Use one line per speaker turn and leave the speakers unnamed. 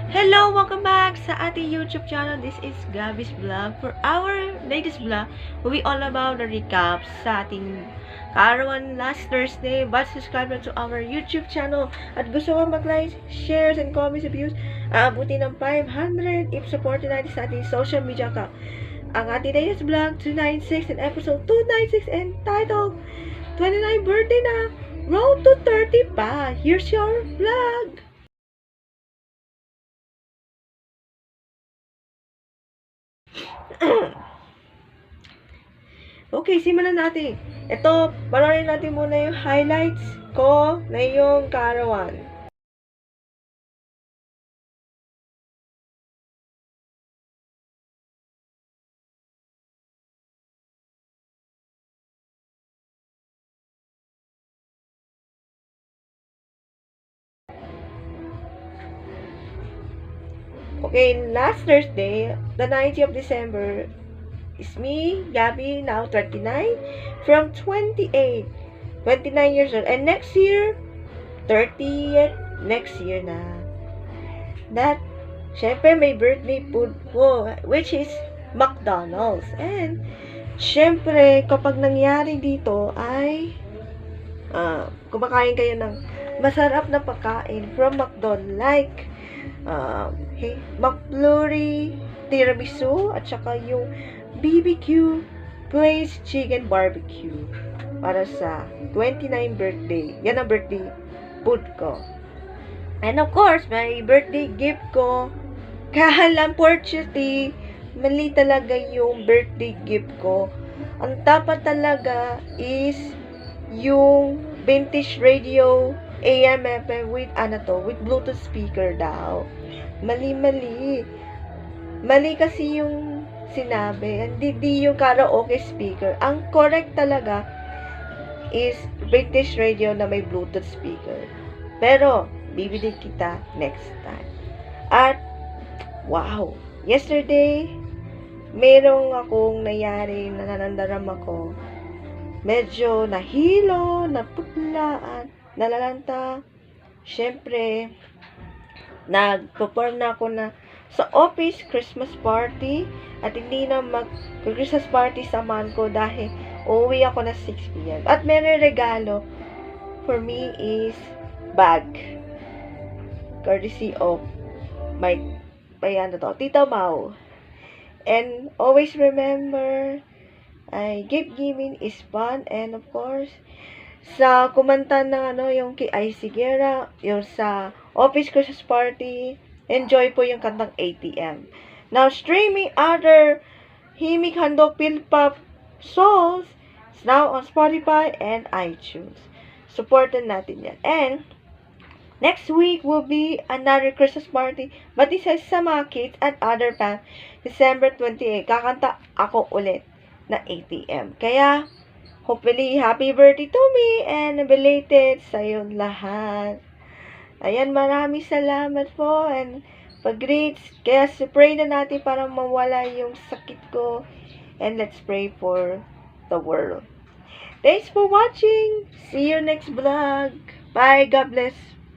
Hello! Welcome back sa ating YouTube channel. This is Gabby's Vlog. For our latest vlog, will be all about the recap sa ating kaarawan last Thursday. But subscribe na to our YouTube channel. At gusto mo mag-like, shares, and comments and views, aabuti ng 500 if supported natin sa ating social media account. Ang ating latest vlog, 296 and episode 296 and titled 29 birthday na, road to 30 pa. Here's your vlog! Okay, simulan natin. Ito, panoorin natin muna yung highlights ko na yung kaarawan. Okay, last Thursday, the 19th of December, is me, Gabby, now 39, from 28, 29 years old. And next year, 30th, next year na. That, syempre, may birthday food ko, which is McDonald's. And, syempre, kapag nangyari dito ay, kumakain kayo ng masarap na pagkain from McDonald's, like, McFlurry, tiramisu, at saka yung BBQ Place Chicken Barbecue para sa 29 birthday. Yan ang birthday food ko. And of course, may birthday gift ko. Unfortunately, mali talaga yung birthday gift ko. Ang dapat talaga is yung vintage radio AM FM with with Bluetooth speaker daw. Mali. Mali kasi yung sinabi. Hindi yung karaoke speaker. Ang correct talaga is British radio na may Bluetooth speaker. Pero, bibili kita next time. At, wow! Yesterday, merong akong nangyari na nanandaram ako. Medyo nahilo, naputlaan, nalalanta. Siyempre, nag-perform na ako na sa office Christmas party at hindi na mag-Christmas party samahan ko dahil uuwi ako na 6 p.m. At may regalo for me is bag. Courtesy of my Tita Mau. And always remember, gift giving is fun, and of course, sa kumanta ng yung kay Icy Guerra, yung sa office Christmas party, enjoy po yung kantang ATM. Now, streaming other Himig Handog Pilpop songs is now on Spotify and iTunes. Supportan natin yan. And, next week will be another Christmas party, but this is sa mga kids and other fans, December 28. Kakanta ako ulit na ATM. Kaya, hopefully, happy birthday to me and belated sa yung lahat. Ayan, maraming salamat po and pag-greets. Kaya pray na natin para mawala yung sakit ko and let's pray for the world. Thanks for watching. See you next vlog. Bye. God bless.